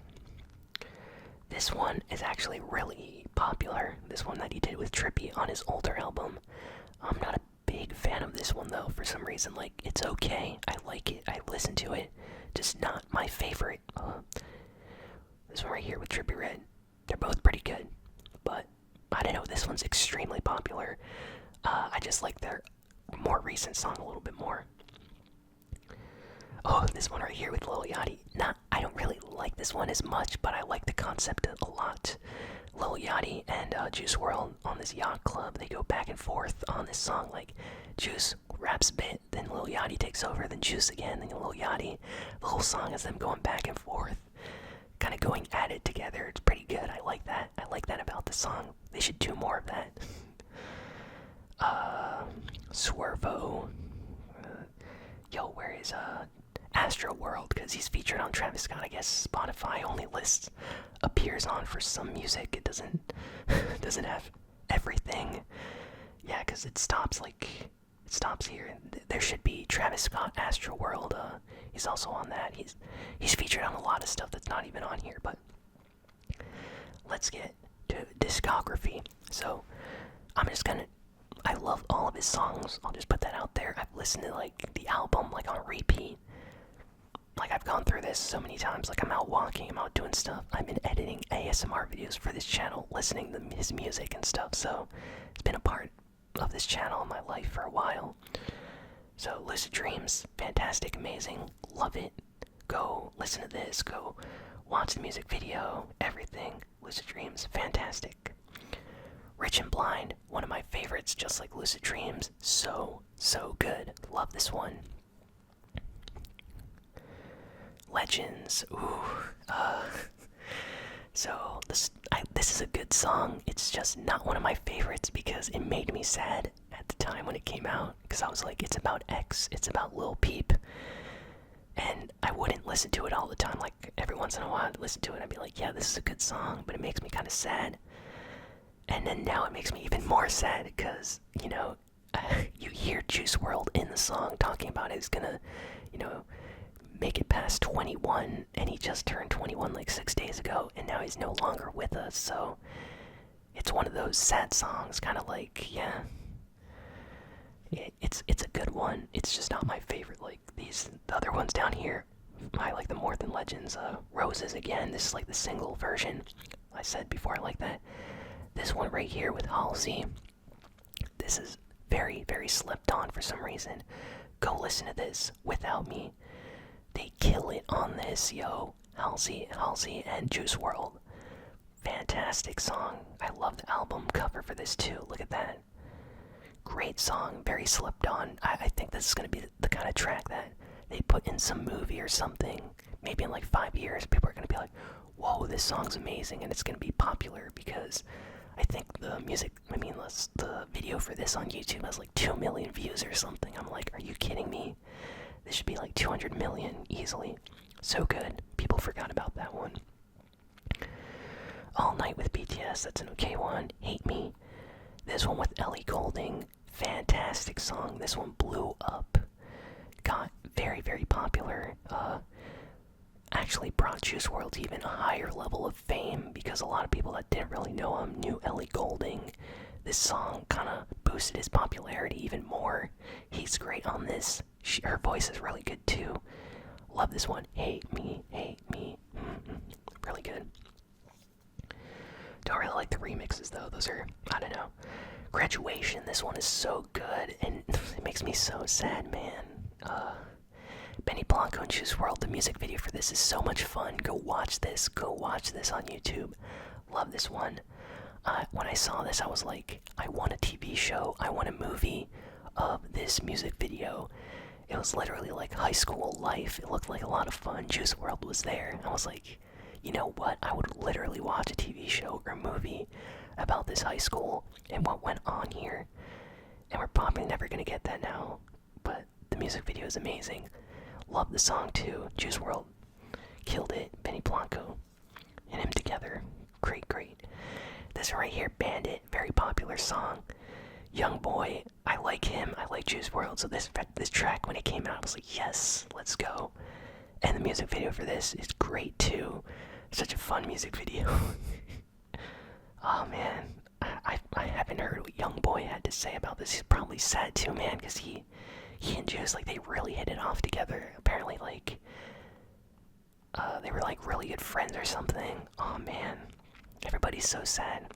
Speaker 1: This one is actually really popular. This one that he did with Trippy on his older album. I'm not a big fan of this one though. For some reason, like it's okay. I like it. I listen to it. Just not my favorite. This one right here with Trippy Red. They're both pretty good, but I don't know. This one's extremely popular. I just like their more recent song a little bit more. Oh, this one right here with Lil Yachty. I don't really like this one as much, but I like the concept a lot. Lil Yachty and Juice WRLD on this yacht club, they go back and forth on this song. Like, Juice raps a bit, then Lil Yachty takes over, then Juice again, then Lil Yachty. The whole song is them going back and forth, kind of going at it together. It's pretty good. I like that. I like that about the song. They should do more of that. Swervo. Yo, where is Astro World? Because he's featured on Travis Scott. I guess Spotify only lists appears on for some music. It doesn't have everything. Yeah, because it stops here. There should be Travis Scott, Astro World. He's also on that. He's featured on a lot of stuff that's not even on here. But let's get to discography. So I love all of his songs. I'll just put that out there. I've listened to like the album like on repeat. Like I've gone through this so many times. Like I'm out walking, I'm out doing stuff. I've been editing ASMR videos for this channel, listening to his music and stuff. So it's been a part of this channel in my life for a while. So Lucid Dreams, fantastic, amazing, love it. Go listen to this. Go watch the music video. Everything. Lucid Dreams, fantastic. Rich and Blind, one of my favorites, just like Lucid Dreams. So good. Love this one. Legends. Ooh. So this is a good song. It's just not one of my favorites because it made me sad at the time when it came out. Because I was like, it's about X. It's about Lil Peep. And I wouldn't listen to it all the time. Like every once in a while I'd listen to it and I'd be like, yeah, this is a good song. But it makes me kind of sad. And then now it makes me even more sad because, you hear Juice WRLD in the song talking about it. He's gonna, make it past 21, and he just turned 21 like 6 days ago, and now he's no longer with us. So it's one of those sad songs, kind of like, yeah, it's a good one. It's just not my favorite. Like the other ones down here, I like them more than Legends. Roses again. This is like the single version. I said before I like that. This one right here with Halsey. This is very, very slept on for some reason. Go listen to this. Without Me. They kill it on this, yo. Halsey, and Juice WRLD. Fantastic song. I love the album cover for this too. Look at that. Great song. Very slept on. I think this is going to be the kind of track that they put in some movie or something. Maybe in like 5 years, people are going to be like, whoa, this song's amazing. And it's going to be popular because I think the video for this on YouTube has like 2 million views or something. I'm like, are you kidding me? This should be like 200 million easily. So good. People forgot about that one. All Night with BTS, that's an okay one. Hate Me. This one with Ellie Goulding. Fantastic song. This one blew up. Got very, very popular. Actually brought Juice WRLD to even a higher level of fame because a lot of people that didn't really know him knew Ellie Goulding. This song kind of boosted his popularity even more. He's great on this. Her voice is really good too. Love this one. Hate Me. Really good. Don't really like the remixes though. Those are, I don't know. Graduation, this one is so good, and it makes me so sad, man. Benny Blanco and Juice WRLD, the music video for this is so much fun. Go watch this on YouTube. Love this one. When I saw this, I was like, I want a TV show, I want a movie of this music video. It was literally like high school life. It looked like a lot of fun. Juice WRLD was there. I was like, you know what? I would literally watch a TV show or movie about this high school and what went on here. And we're probably never gonna get that now. But the music video is amazing. Love the song too. Juice WRLD killed it. Benny Blanco and him together. Great, great. This right here, Bandit, very popular song. Young Boy, I like him. I like Juice WRLD. So this track, when it came out, I was like, yes, let's go. And the music video for this is great too. Such a fun music video. Oh man, I haven't heard what Young Boy had to say about this. He's probably sad too, man, because he and Juice, like, they really hit it off together. Apparently, like, they were like really good friends or something. Oh man, everybody's so sad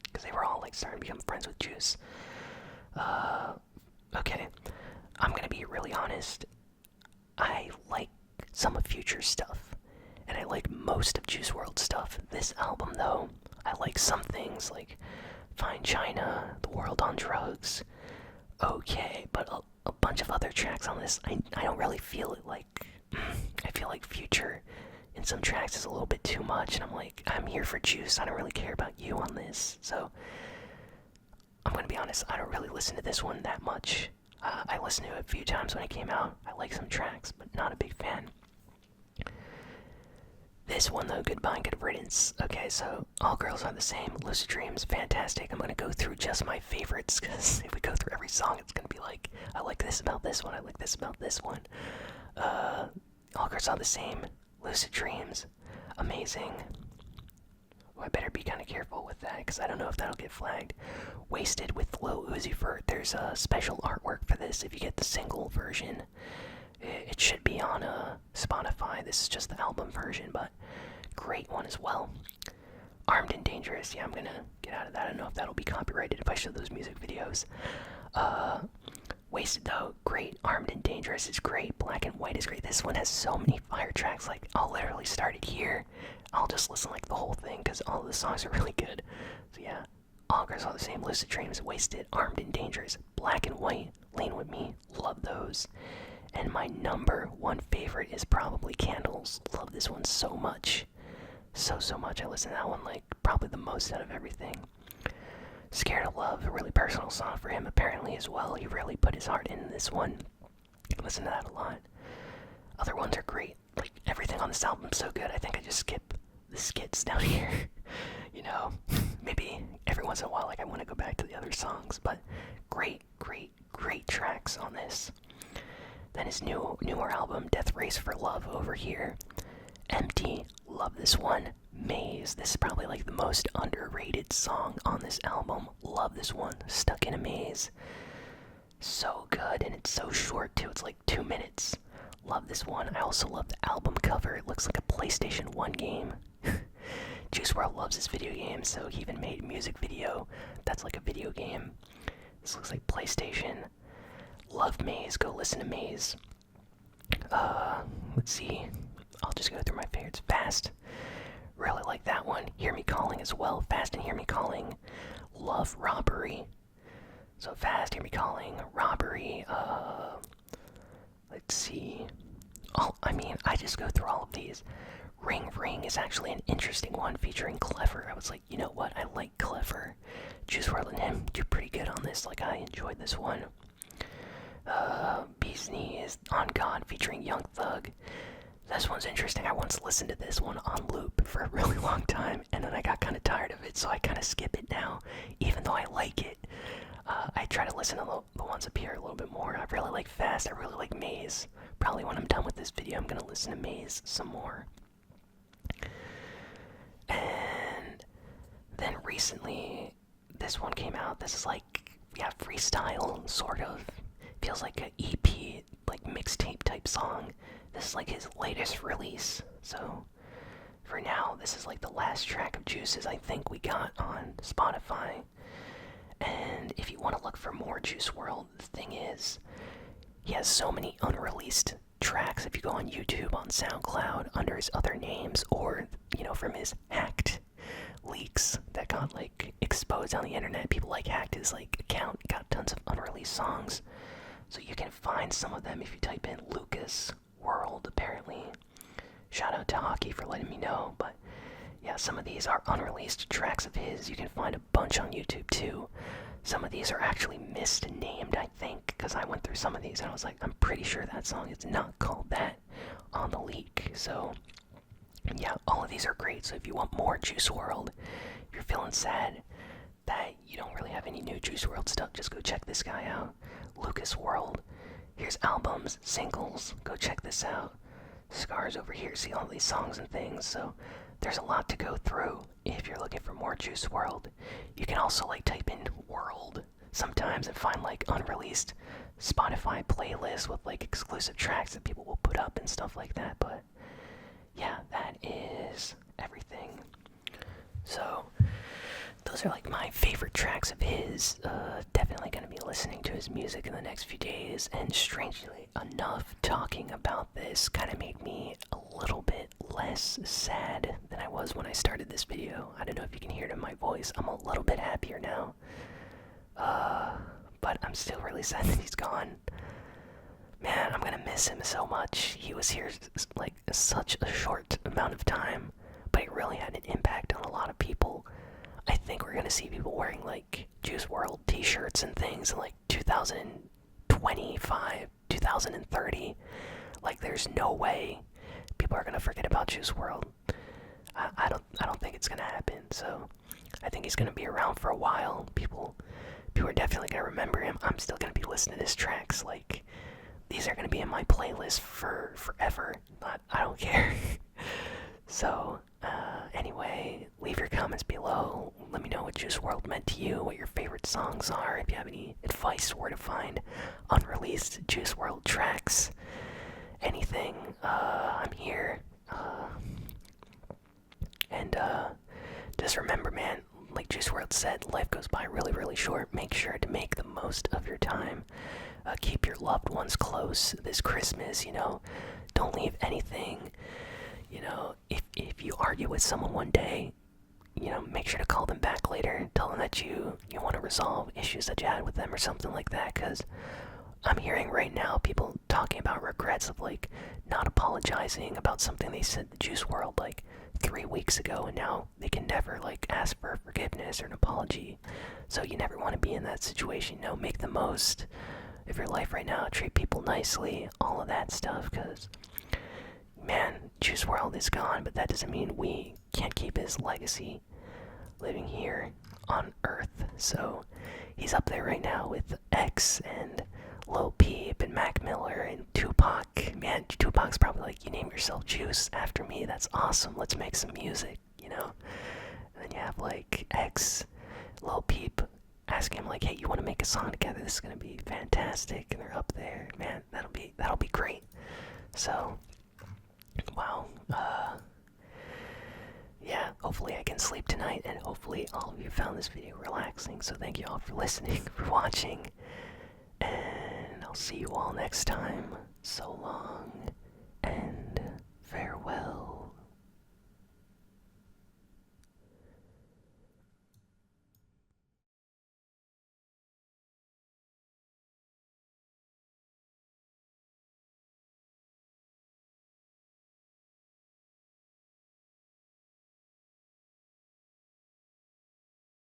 Speaker 1: because they were all like starting to become friends with Juice. Okay, I'm gonna be really honest. I like some of Future's stuff, and I like most of Juice WRLD stuff. This album, though, I like some things like Fine China, The World on Drugs. Okay, but a bunch of other tracks on this, I don't really feel it. Like, I feel like Future in some tracks is a little bit too much, and I'm like, I'm here for Juice. I don't really care about you on this. So I'm gonna be honest, I don't really listen to this one that much. I listened to it a few times when it came out. I like some tracks, but not a big fan. This one, though, Goodbye and Good Riddance. Okay, so All Girls Are the Same, Lucid Dreams, fantastic. I'm gonna go through just my favorites, because if we go through every song, it's gonna be like, I like this about this one, I like this about this one. All Girls Are the Same, Lucid Dreams, amazing. Well, I better be kind of careful with that, because I don't know if that'll get flagged. Wasted with Lil Uzi Vert. There's a special artwork for this if you get the single version. It should be on Spotify. This is just the album version, but great one as well. Armed and Dangerous. Yeah, I'm gonna get out of that. I don't know if that'll be copyrighted if I show those music videos. Wasted, though, great. Armed and Dangerous is great. Black and White is great. This one has so many fire tracks. Like, I'll literally start it here. I'll just listen like the whole thing because all of the songs are really good. So yeah, All Girls Are the Same, Lucid Dreams, Wasted, Armed and Dangerous, Black and White, Lean With Me, love those. And my number one favorite is probably Candles. Love this one so much. So much. I listen to that one like probably the most out of everything. Scared of Love, a really personal song for him apparently as well. He really put his heart into this one. I listen to that a lot. Other ones are great. Like, everything on this album is so good. I think I just skip the skits down here. You know, maybe every once in a while, like, I want to go back to the other songs. But great tracks on this. Then his newer album, Death Race for Love, over here. Empty, love this one. Maze, this is probably like the most underrated song on this album. Love this one. Stuck in a Maze. So good, and it's so short too. It's like 2 minutes. Love this one. I also love the album cover. It looks like a PlayStation 1 game. Juice WRLD loves this video game, so he even made a music video that's like a video game. This looks like PlayStation. Love Maze. Go listen to Maze. Let's see. I'll just go through my favorites. Fast. Really like that one. Hear Me Calling as well. Fast and Hear Me Calling. Love Robbery. So Fast, Hear Me Calling, Robbery. Let's see. I just go through all of these. Ring Ring is actually an interesting one featuring Clever. I was like, you know what? I like Clever. Juice WRLD and him do pretty good on this. Like, I enjoyed this one. Bee's Knees, On God featuring Young Thug. This one's interesting. I once listened to this one on loop for a really long time, and then I got kind of tired of it, so I kind of skip it now, even though I like it. I try to listen to the ones up here a little bit more. I really like Fast. I really like Maze. Probably when I'm done with this video, I'm going to listen to Maze some more. And then recently, this one came out. This is like, yeah, freestyle, sort of. Feels like an EP, like mixtape type song. This is like his latest release. So, for now, this is like the last track of Juice's I think we got on Spotify. And if you want to look for more Juice World, the thing is, he has so many unreleased tracks. If you go on YouTube, on SoundCloud, under his other names, or, from his hacked leaks that got, like, exposed on the internet, people, like, hacked his, like, account, got tons of unreleased songs. So you can find some of them if you type in Lucas World, apparently. Shout out to Hockey for letting me know, but yeah, some of these are unreleased tracks of his. You can find a bunch on YouTube too. Some of these are actually misnamed, I think, because I went through some of these and I was like, I'm pretty sure that song is not called that on the leak. So yeah, all of these are great. So if you want more Juice WRLD, if you're feeling sad that you don't really have any new Juice WRLD stuff, just go check this guy out, Lucas World. Here's albums, singles, go check this out. Scars over here, see all these songs and things, so there's a lot to go through if you're looking for more Juice WRLD. You can also like type in world sometimes and find like unreleased Spotify playlists with like exclusive tracks that people will put up and stuff like that. But yeah, that is everything. So those are like my favorite tracks of his. Definitely gonna be listening to his music in the next few days, and strangely enough, talking about this kind of made me a little bit less sad than I was when I started this video. I don't know if you can hear it in my voice. I'm a little bit happier now. But I'm still really sad that he's gone. Man, I'm gonna miss him so much. He was here like such a short amount of time, but he really had an impact on a lot of people. I think we're gonna see people wearing like Juice WRLD t-shirts and things in like 2025, 2030. Like there's no way people are gonna forget about Juice WRLD. I don't think it's gonna happen. So I think he's gonna be around for a while. People are definitely gonna remember him. I'm still gonna be listening to his tracks. Like these are gonna be in my playlist for forever. But I don't care. So anyway, leave your comments below. Let me know what Juice WRLD meant to you, what your favorite songs are, if you have any advice where to find unreleased Juice WRLD tracks, anything. I'm here. And just remember, man, like Juice WRLD said, life goes by really, really short. Make sure to make the most of your time. Keep your loved ones close this Christmas, Don't leave anything. If you argue with someone one day, make sure to call them back later. Tell them that you want to resolve issues that you had with them or something like that, because I'm hearing right now people talking about regrets of, like, not apologizing about something they said to Juice WRLD, like, 3 weeks ago, and now they can never, like, ask for forgiveness or an apology. So you never want to be in that situation. Make the most of your life right now. Treat people nicely, all of that stuff, because man, Juice WRLD is gone, but that doesn't mean we can't keep his legacy living here on Earth. So he's up there right now with X and Lil Peep and Mac Miller and Tupac. Man, Tupac's probably like, you name yourself Juice after me. That's awesome. Let's make some music, And then you have like X, Lil Peep asking him like, hey, you want to make a song together? This is gonna be fantastic. And they're up there. Man, that'll be great. So wow. Yeah, hopefully I can sleep tonight, and hopefully all of you found this video relaxing. So thank you all for listening, for watching, and I'll see you all next time. So long.